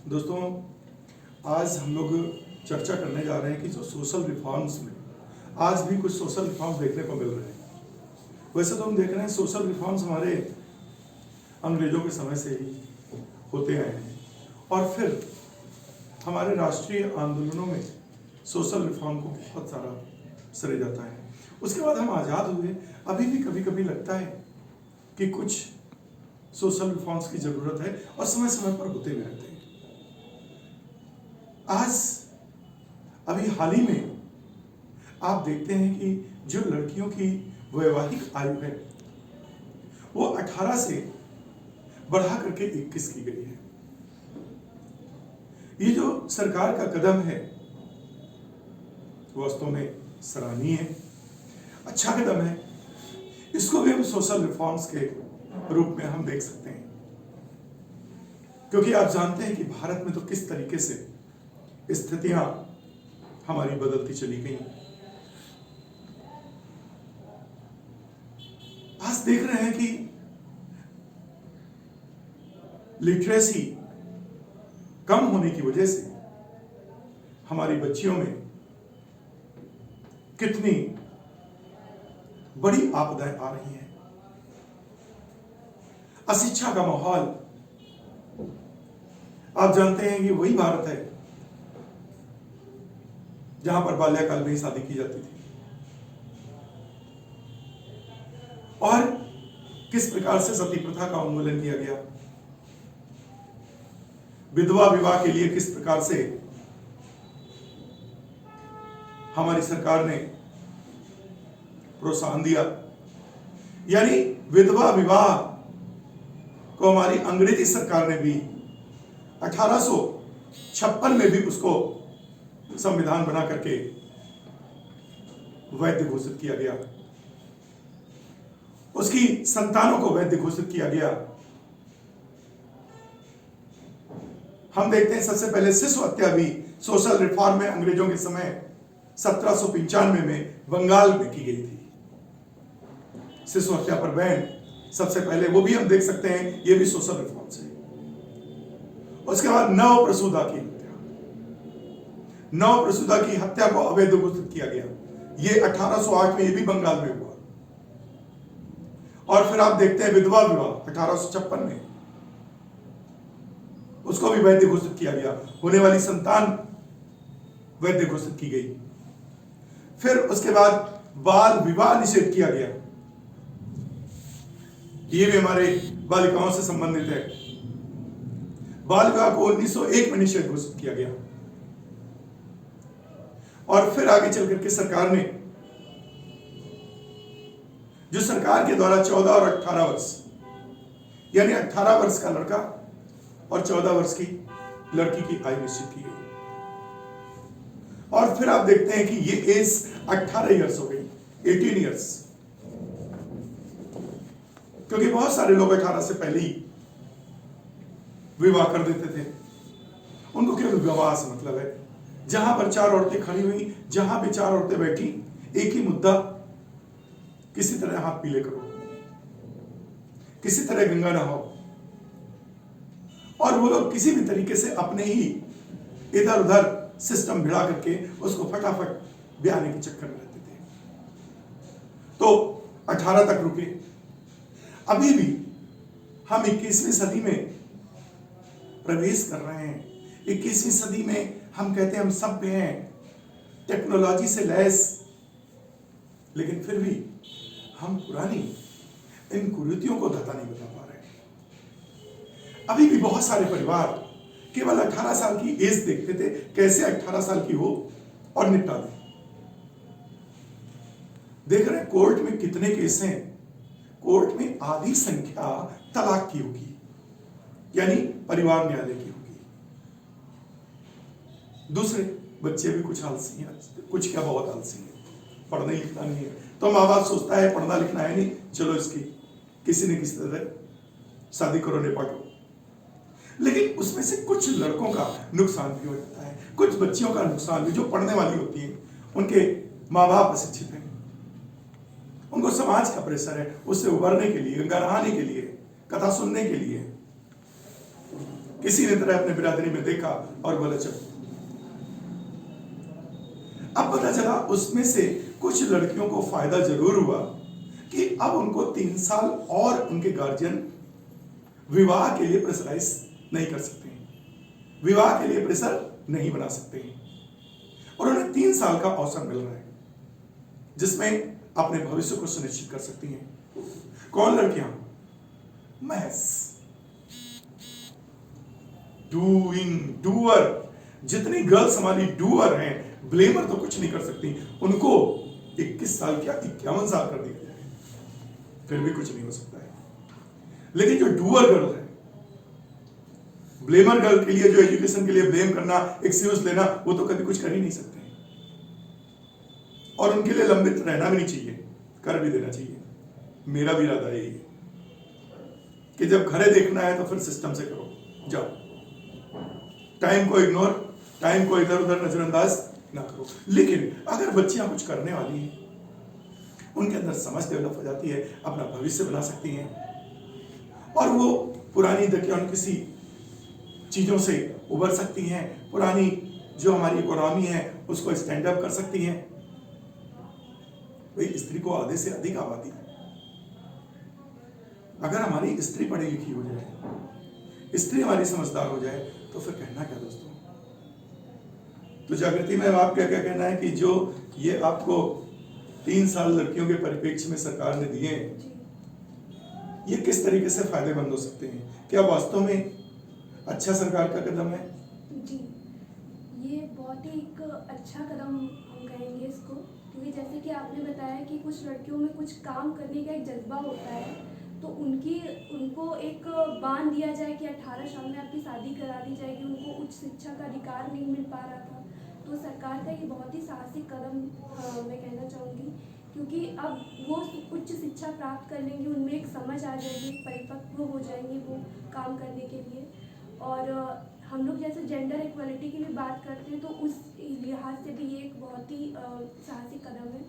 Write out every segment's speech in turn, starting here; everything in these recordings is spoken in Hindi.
दोस्तों, आज हम लोग चर्चा करने जा रहे हैं कि जो सोशल रिफॉर्म्स में आज भी कुछ सोशल रिफॉर्म्स देखने को मिल रहे हैं। वैसे तो हम देख रहे हैं सोशल रिफॉर्म्स हमारे अंग्रेजों के समय से ही होते आए हैं और फिर हमारे राष्ट्रीय आंदोलनों में सोशल रिफॉर्म को बहुत सारा सरे जाता है। उसके बाद हम आज़ाद हुए, अभी भी कभी कभी लगता है कि कुछ सोशल रिफॉर्म्स की ज़रूरत है और समय समय पर होते भी रहते हैं। आज अभी हाल ही में आप देखते हैं कि जो लड़कियों की वैवाहिक आयु है वो 18 से बढ़ा करके 21 की गई है। ये जो सरकार का कदम है वास्तव में सराहनीय है, अच्छा कदम है। इसको भी हम सोशल रिफॉर्म्स के रूप में हम देख सकते हैं, क्योंकि आप जानते हैं कि भारत में तो किस तरीके से स्थितियां हमारी बदलती चली गई। आज देख रहे हैं कि लिटरेसी कम होने की वजह से हमारी बच्चियों में कितनी बड़ी आपदाएं आ रही हैं। अशिक्षा का माहौल, आप जानते हैं कि वही भारत है जहां पर बाल्यकाल में ही शादी की जाती थी और किस प्रकार से सती प्रथा का उन्मूलन किया गया, विधवा विवाह के लिए किस प्रकार से हमारी सरकार ने प्रोत्साहन दिया। यानी विधवा विवाह को हमारी अंग्रेजी सरकार ने भी 1856 में भी उसको संविधान बना करके वैध घोषित किया गया, उसकी संतानों को वैध घोषित किया गया। हम देखते हैं सबसे पहले शिशु हत्या भी सोशल रिफॉर्म में अंग्रेजों के समय 1795 में बंगाल में की गई थी। शिशु हत्या पर बैन सबसे पहले, वो भी हम देख सकते हैं, ये भी सोशल रिफॉर्म से। उसके बाद नवप्रसूदा की हत्या को अवैध घोषित किया गया, ये 1808 में ये भी बंगाल में हुआ। और फिर आप देखते हैं विधवा विवाह 1856 में, उसको भी वैध घोषित किया गया, होने वाली संतान वैध घोषित की गई। फिर उसके बाद बाल विवाह निषेध किया गया, ये भी हमारे बालिकाओं से संबंधित है। बाल विवाह को 1901 में निषेध घोषित किया गया। और फिर आगे चल करके सरकार ने, जो सरकार के द्वारा 14 और 18 वर्ष, यानी 18 वर्ष का लड़का और 14 वर्ष की लड़की की आयु निश्चित की गई। और फिर आप देखते हैं कि ये एज 18 ईयर्स हो गई, 18 ईयर्स, क्योंकि बहुत सारे लोग 18 से पहले ही विवाह कर देते थे। उनको केवल विवाह से मतलब है। जहां पर 4 औरतें खड़ी हुई, जहां भी 4 औरतें बैठी, एक ही मुद्दा, किसी तरह हाथ पीले करो, किसी तरह गंगा नहाओ। और वो लोग किसी भी तरीके से अपने ही इधर उधर सिस्टम भिड़ा करके उसको फटाफट ब्याहने के चक्कर में रहते थे। तो 18 तक रुके। अभी भी हम 21वीं सदी में प्रवेश कर रहे हैं। 21वीं सदी में हम कहते हैं हम सभ्य हैं, टेक्नोलॉजी से लैस, लेकिन फिर भी हम पुरानी इन कुरीतियों को धता नहीं बता पा रहे। अभी भी बहुत सारे परिवार केवल 18 साल की एज देखते थे, कैसे 18 साल की हो और निपटा दें। देख रहे हैं कोर्ट में कितने केस हैं, कोर्ट में आधी संख्या तलाक की होगी, यानी परिवार न्यायालय की होगी। दूसरे बच्चे भी कुछ आलसी हैं, कुछ क्या बहुत आलसी हैं, पढ़ना लिखना नहीं है, तो माँ बाप सोचता है पढ़ना लिखना है नहीं, चलो इसकी किसी न किसी तरह शादी करो, निपटो। लेकिन उसमें से कुछ लड़कों का नुकसान भी हो जाता है, कुछ बच्चियों का नुकसान भी, जो पढ़ने वाली होती हैं, उनके माँ बाप अशिक्षित हैं, उनको समाज का प्रेशर है, उससे उबरने के लिए, गंगा नहाने के लिए, कथा सुनने के लिए किसी ने तरह अपने बिरादरी में देखा और बोला चलो। अब पता चला उसमें से कुछ लड़कियों को फायदा जरूर हुआ कि अब उनको 3 साल और उनके गार्जियन विवाह के लिए प्रेशराइज नहीं कर सकते हैं, विवाह के लिए प्रेशर नहीं बना सकते हैं, और उन्हें 3 साल का अवसर मिल रहा है जिसमें अपने भविष्य को सुनिश्चित कर सकती हैं। कौन लड़कियां? महज डूअर, जितनी गर्ल्स हमारी डूअर हैं, ब्लेमर तो कुछ नहीं कर सकती, उनको 21 साल क्या 51 साल कर दिया जाए फिर भी कुछ नहीं हो सकता है। लेकिन जो डूअर गर्ल है, ब्लेमर गर्ल के लिए जो एजुकेशन के लिए ब्लेम करना, एक्सक्यूज लेना, वो तो कभी कुछ कर ही नहीं सकते, और उनके लिए लंबित रहना भी नहीं चाहिए, कर भी देना चाहिए। मेरा भी इरादा यही है कि जब घरे देखना है तो फिर सिस्टम से करो, जाओ, टाइम को इग्नोर, टाइम को इधर उधर नजरअंदाज ना करो। लेकिन अगर बच्चियां कुछ करने वाली हैं, उनके अंदर समझ डेवलप हो जाती है, अपना भविष्य बना सकती हैं, और वो पुरानी किसी चीजों से उबर सकती हैं, पुरानी जो हमारी इकोनॉमी है उसको स्टैंड अप कर सकती हैं। भाई स्त्री को आधे से अधिक आबादी है, अगर हमारी स्त्री पढ़ी लिखी हो जाए, स्त्री हमारी समझदार हो जाए, तो फिर कहना क्या दोस्तों। तो जागृति में आपका क्या कहना है कि जो ये आपको 3 साल लड़कियों के परिप्रेक्ष्य में सरकार ने दिए, ये किस तरीके से फायदेमंद हो सकते हैं? क्या वास्तव में अच्छा सरकार का कदम है? जी, ये बहुत ही एक अच्छा कदम हम कहेंगे इसको, क्योंकि जैसे कि आपने बताया कि कुछ लड़कियों में कुछ काम करने का एक जज्बा होता है, तो उनको एक बांध दिया जाए कि 18 साल में आपकी शादी करा दी जाएगी, उनको उच्च शिक्षा का अधिकार नहीं मिल पा रहा था। तो सरकार का ये बहुत ही साहसिक कदम मैं कहना चाहूँगी, क्योंकि अब वो उच्च शिक्षा प्राप्त कर लेंगी, उनमें एक समझ आ जाएगी, परिपक्व हो जाएंगी वो काम करने के लिए। और हम लोग जैसे जेंडर इक्वलिटी की भी बात करते हैं, तो उस लिहाज से भी ये एक बहुत ही साहसिक कदम है।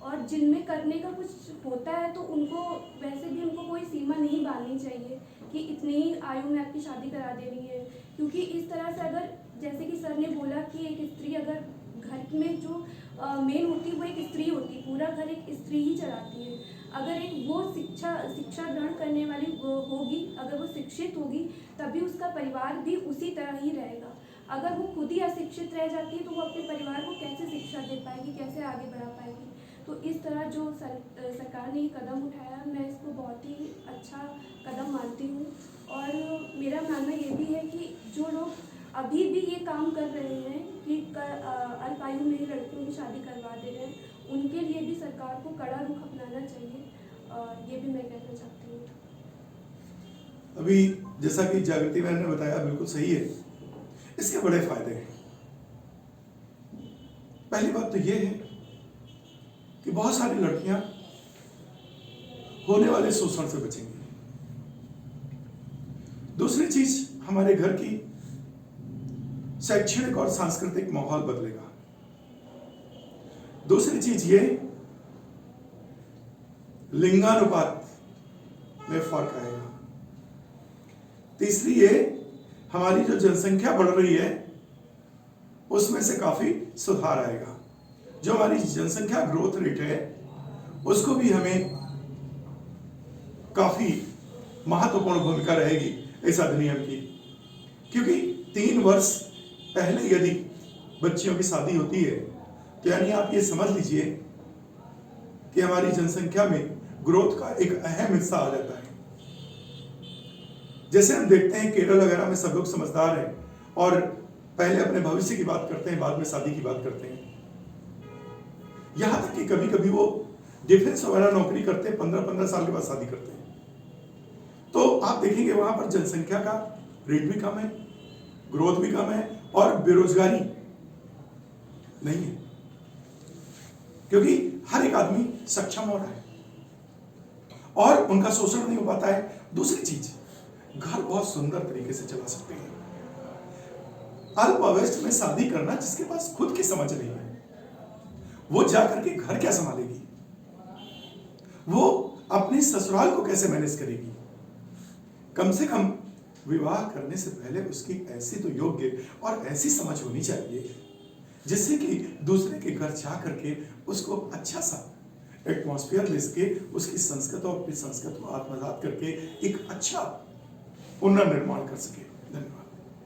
और जिनमें करने का कुछ होता है तो उनको वैसे भी उनको कोई सीमा नहीं बांधनी चाहिए कि इतनी ही आयु में आपकी शादी करा देनी है, क्योंकि इस तरह से अगर जैसे कि सर ने बोला कि एक स्त्री अगर घर में जो मेन होती है वो एक स्त्री होती है, पूरा घर एक स्त्री ही चलाती है। अगर एक वो शिक्षा ग्रहण करने वाली होगी, अगर वो शिक्षित होगी, तभी उसका परिवार भी उसी तरह ही रहेगा। अगर वो खुद ही अशिक्षित रह जाती है तो वो अपने परिवार को कैसे शिक्षा दे पाएगी, कैसे आगे बढ़ा पाएगी। तो इस तरह जो सरकार ने ये कदम उठाया, मैं इसको बहुत ही अच्छा कदम मानती हूँ। और मेरा मानना ये भी है कि जो लोग अभी भी ये काम कर रहे हैं कि अल्प आयु में ही लड़कियों की शादी करवा दे रहे हैं, उनके लिए भी सरकार को कड़ा रुख अपनाना चाहिए, ये भी मैं कहना चाहती हूँ। अभी जैसा कि जागृति मैम ने बताया, बिल्कुल सही है, इसके बड़े फायदे हैं। पहली बात तो ये है कि बहुत सारी लड़कियां होने वाले शोषण से बचेंगी। दूसरी चीज, हमारे घर की शैक्षणिक और सांस्कृतिक माहौल बदलेगा। दूसरी चीज ये, लिंगानुपात में फर्क आएगा। तीसरी ये, हमारी जो जनसंख्या बढ़ रही है उसमें से काफी सुधार आएगा। जो हमारी जनसंख्या ग्रोथ रेट है उसको भी हमें काफी महत्वपूर्ण भूमिका रहेगी इस अधिनियम की, क्योंकि 3 वर्ष पहले यदि बच्चियों की शादी होती है तो यानी आप ये समझ लीजिए कि हमारी जनसंख्या में ग्रोथ का एक अहम हिस्सा आ जाता है। जैसे हम देखते हैं केरल वगैरह में सब लोग समझदार हैं और पहले अपने भविष्य की बात करते हैं, बाद में शादी की बात करते हैं। यहां तक कि कभी कभी वो डिफेंस वगैरह नौकरी करते हैं, 15-15 साल के बाद शादी करते हैं। तो आप देखेंगे वहां पर जनसंख्या का रेट भी कम है, ग्रोथ भी कम है, और बेरोजगारी नहीं है, क्योंकि हर एक आदमी सक्षम हो रहा है और उनका शोषण नहीं हो पाता है। दूसरी चीज, घर बहुत सुंदर तरीके से चला सकते हैं। अल्प अवस्था में शादी करना, जिसके पास खुद की समझ नहीं है, वो जाकर के घर क्या संभालेगी, वो अपने ससुराल को कैसे मैनेज करेगी। कम से कम विवाह करने से पहले उसकी ऐसी तो योग्य और ऐसी समझ होनी चाहिए जिससे कि दूसरे के घर जा करके उसको अच्छा सा एटमॉस्फेयर दे सके, उसकी संस्कृत और अपनी संस्कृत को आत्मसात करके एक अच्छा पुनर्निर्माण कर सके। धन्यवाद।